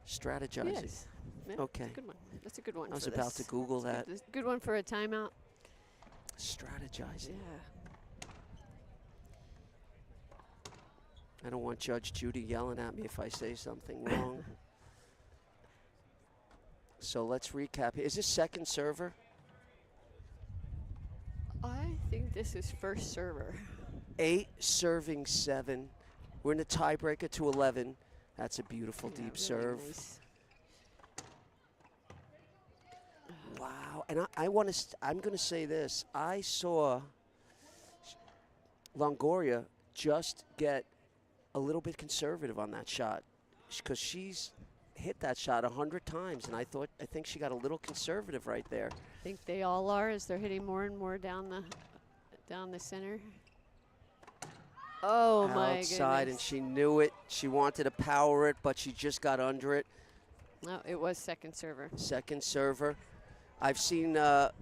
Strategizing. Yes. Yeah, Okay. Good one. That's a good one. I was for about this. to Google that. Good one for a timeout. Strategizing. Yeah. I don't want Judge Judy yelling at me if I say something wrong. So let's recap. Is this second server? I think this is first server. 8 serving 7. We're in the tiebreaker to 11. That's a beautiful Yeah, deep really serve. nice. Wow. And I'm going to say this. I saw Longoria just get a little bit conservative on that shot because she's hit that shot 100 times, and I think she got a little conservative right there. I think they all are as they're hitting more and more down the center. Oh my Outside, goodness. and she knew it. She wanted to power it, but she just got under it. No, it was second server. Second server. I've seen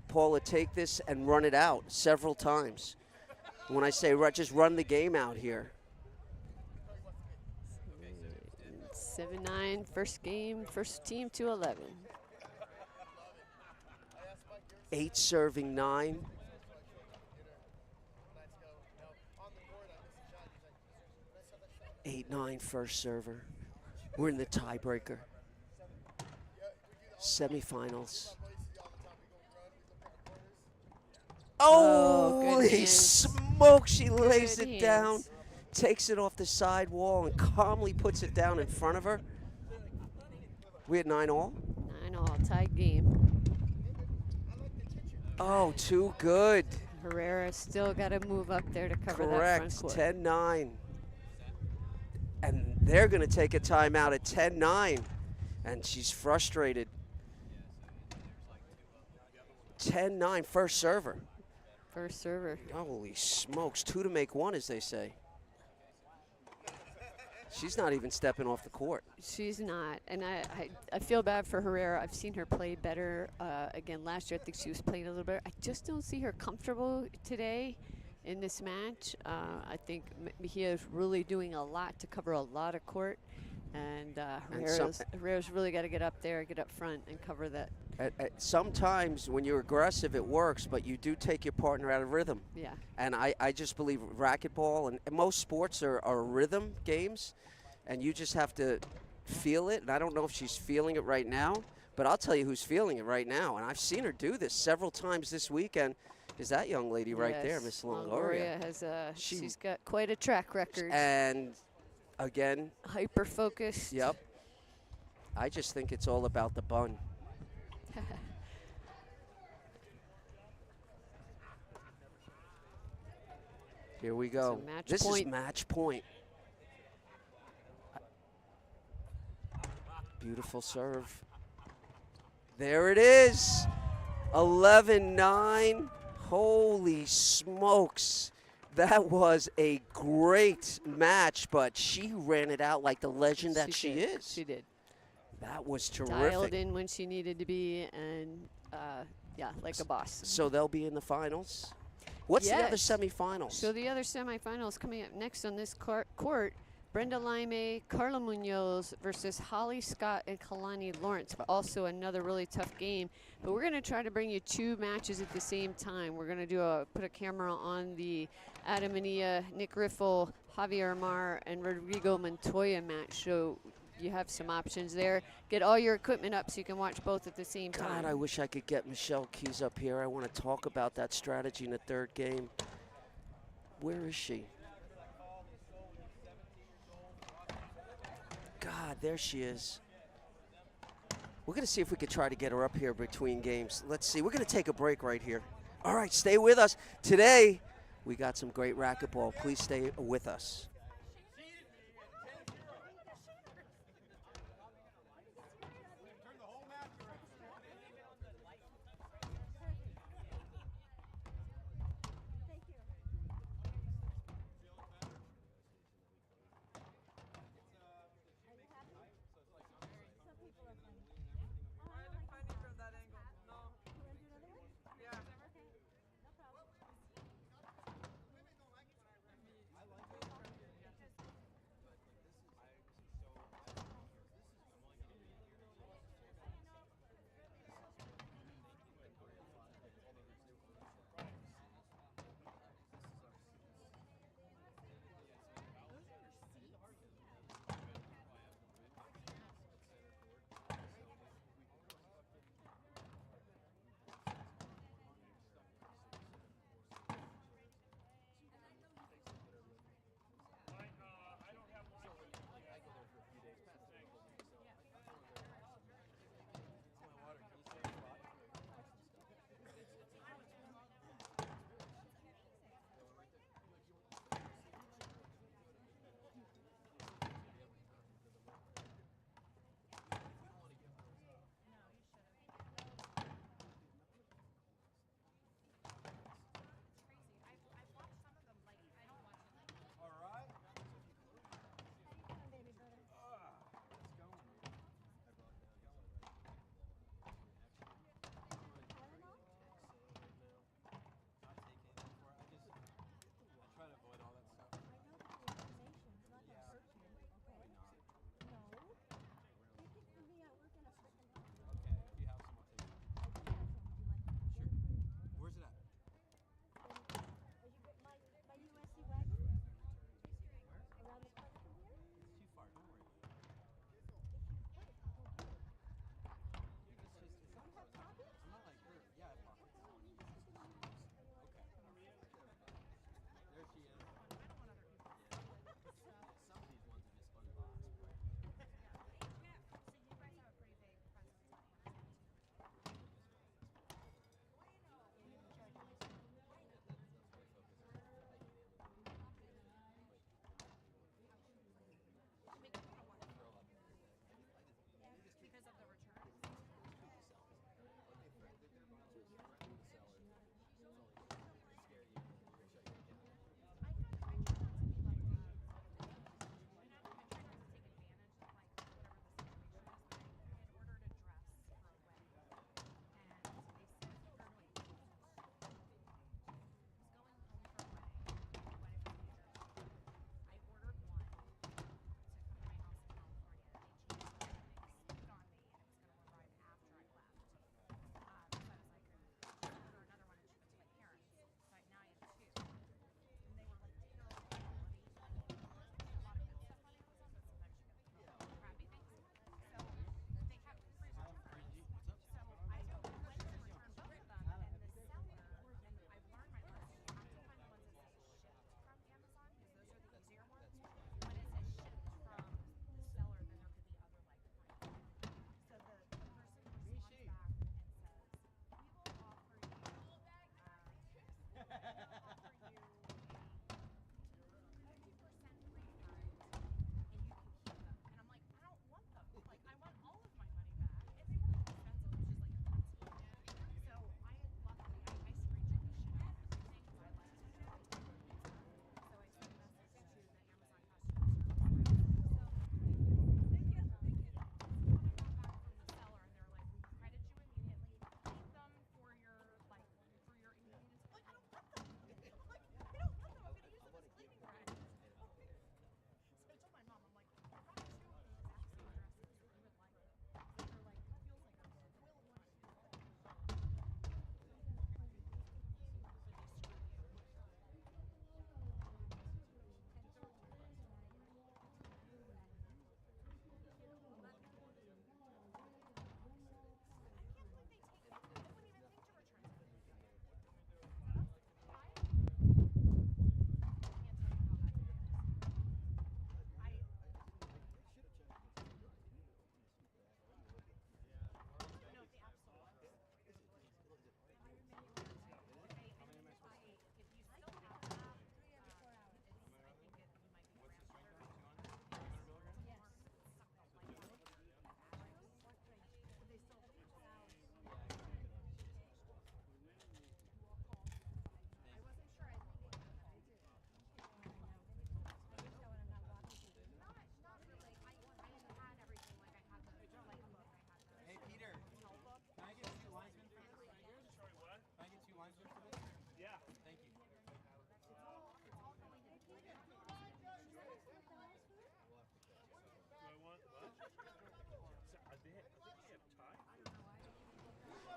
Paula take this and run it out several times. When I say just run the game out here. 7-9, first game, first team to 11. 8 serving 9. Eight, 9, first server. We're in the tiebreaker. Semifinals. Oh, good Holy hands. smoke, she lays Good it down, hands. takes it off the side wall and calmly puts it down in front of her. We had 9 all? 9 all, tied game. Oh, too good. Herrera still got to move up there to cover Correct, that front court. 10-9. And they're going to take a timeout at 10-9. And she's frustrated. 10-9, first server. First server. Holy smokes, 2 to make 1, as they say. She's not even stepping off the court. She's not, and I feel bad for Herrera. I've seen her play better. Again, last year I think she was playing a little better. I just don't see her comfortable today in this match. I think Mejia is really doing a lot to cover a lot of court, and Herrera's really got to get up there, get up front, and cover that. Sometimes when you're aggressive, it works, but you do take your partner out of rhythm. Yeah. And I just believe racquetball and most sports are rhythm games, and you just have to feel it. And I don't know if she's feeling it right now, but I'll tell you who's feeling it right now. And I've seen her do this several times this weekend. Is that young lady right there, Miss Longoria? Has she's got quite a track record. And again, hyper focused. Yep. I just think it's all about the bun. Here we go. This is match point. Beautiful serve. There it is. 11-9. Holy smokes. That was a great match, but she ran it out like the legend that she is. She did. That was terrific. Dialed in when she needed to be, and yeah, like a boss. So they'll be in the finals? What's the other semifinals? So the other semifinals coming up next on this court, Brenda Laime, Carla Munoz versus Holly Scott and Kalani Lawrence. Also another really tough game. But we're going to try to bring you 2 matches at the same time. We're going to put a camera on the Adam Mania, Nick Riffle, Javier Mar, and Rodrigo Montoya match. So you have some options there. Get all your equipment up so you can watch both at the same time. God, I wish I could get Michelle Keys up here. I want to talk about that strategy in the 3rd game. Where is she? God, there she is. We're going to see if we could try to get her up here between games. Let's see. We're going to take a break right here. All right, stay with us. Today, we got some great racquetball. Please stay with us.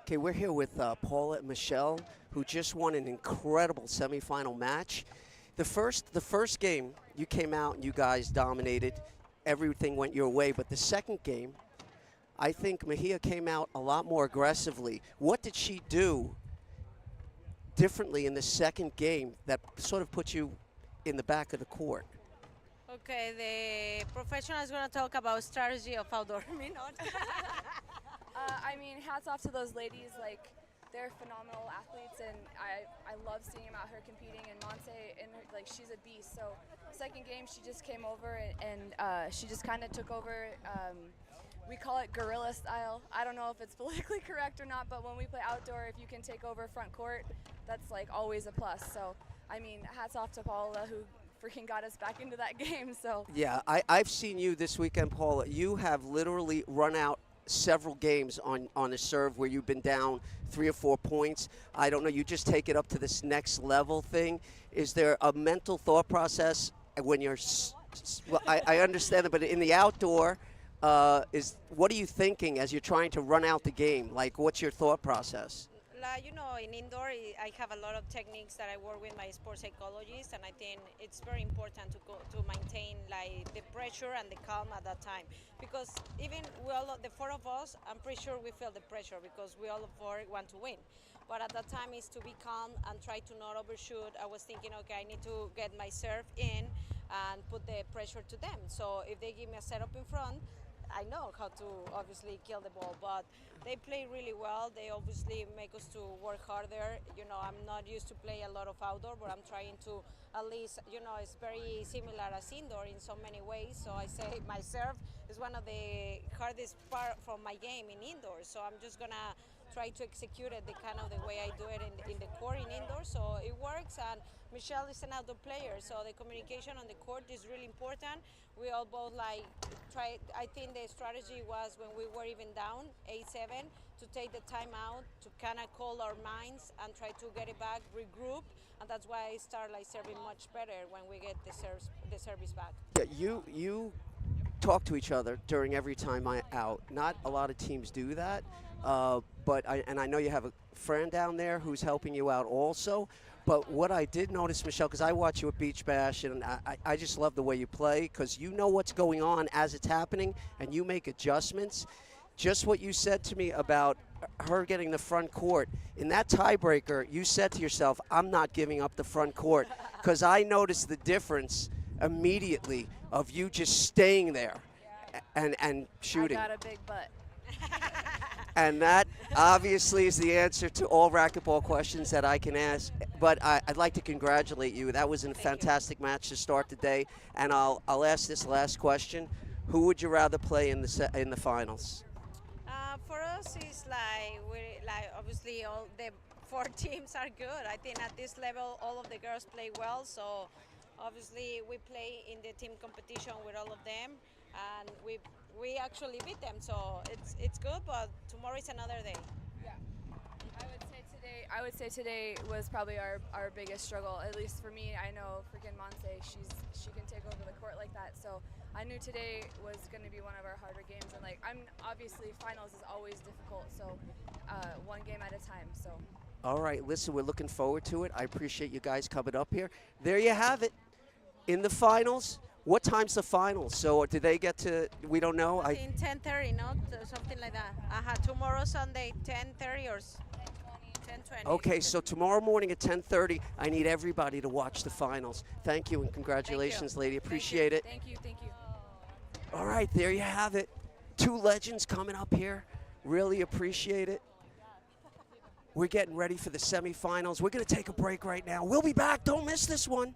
Okay, we're here with Paula and Michelle, who just won an incredible semifinal match. The first game, you came out and you guys dominated. Everything went your way. But the second game, I think Mejia came out a lot more aggressively. What did she do differently in the second game that sort of put you in the back of the court? Okay, the professional is going to talk about strategy of outdoor. Me not. I mean, hats off to those ladies. Like, they're phenomenal athletes, and I love seeing them out here competing. And Monse, like, she's a beast. So, second game, she just came over and she just kind of took over. We call it guerrilla style. I don't know if it's politically correct or not, but when we play outdoor, if you can take over front court, that's like always a plus. So, I mean, hats off to Paula, who freaking got us back into that game. So yeah, I've seen you this weekend, Paula. You have literally run out several games on the serve where you've been down 3 or 4 points. I don't know, you just take it up to this next level thing. Is there a mental thought process when you're well, I understand it, but in the outdoor, what are you thinking as you're trying to run out the game? Like, what's your thought process? You know, in indoor, I have a lot of techniques that I work with my sports psychologist, and I think it's very important to maintain like the pressure and the calm at that time, because even the 4 of us, I'm pretty sure we feel the pressure because we all 4 want to win. But at that time is to be calm and try to not overshoot. I was thinking, okay, I need to get my serve in and put the pressure to them. So if they give me a setup in front, I know how to obviously kill the ball, but they play really well. They obviously make us to work harder. You know, I'm not used to play a lot of outdoor, but I'm trying to at least, you know, it's very similar as indoor in so many ways. So I say my serve is one of the hardest part from my game in indoor. So I'm just gonna try to execute it the kind of the way I do it in the court in indoor. So it works, and Michelle is an outdoor player, so the communication on the court is really important. We all both like try. I think the strategy was when we were even down 8-7 to take the time out to kind of call our minds and try to get it back, regroup, and that's why I start like serving much better when we get the service back. Yeah, you talk to each other during every time out. Not a lot of teams do that, but I know you have a friend down there who's helping you out also. But what I did notice, Michelle, because I watch you at Beach Bash, and I just love the way you play, because you know what's going on as it's happening, and you make adjustments. Just what you said to me about her getting the front court. In that tiebreaker, you said to yourself, I'm not giving up the front court, because I noticed the difference immediately of you just staying there and shooting. I got a big butt. And that obviously is the answer to all racquetball questions that I can ask. But I'd like to congratulate you. That was a fantastic match to start the day. And I'll ask this last question: who would you rather play in the finals? For us, it's like obviously all the 4 teams are good. I think at this level, all of the girls play well. So obviously, we play in the team competition with all of them, and we actually beat them, so it's good, but tomorrow is another day. Yeah, I would say today was probably our biggest struggle, at least for me. I know freaking Monse, she can take over the court like that, so I knew today was going to be one of our harder games, and like obviously finals is always difficult, so one game at a time. So all right, listen, we're looking forward to it. I appreciate you guys coming up here. There you have it, in the finals. What time's the finals? So do they get to, we don't know? In 10:30, no? Something like that. Tomorrow, Sunday, 10:30 or 10:20. Okay, so tomorrow morning at 10:30, I need everybody to watch the finals. Thank you and congratulations, lady. Appreciate it. Thank you. All right, there you have it. 2 legends coming up here. Really appreciate it. We're getting ready for the semifinals. We're going to take a break right now. We'll be back. Don't miss this one.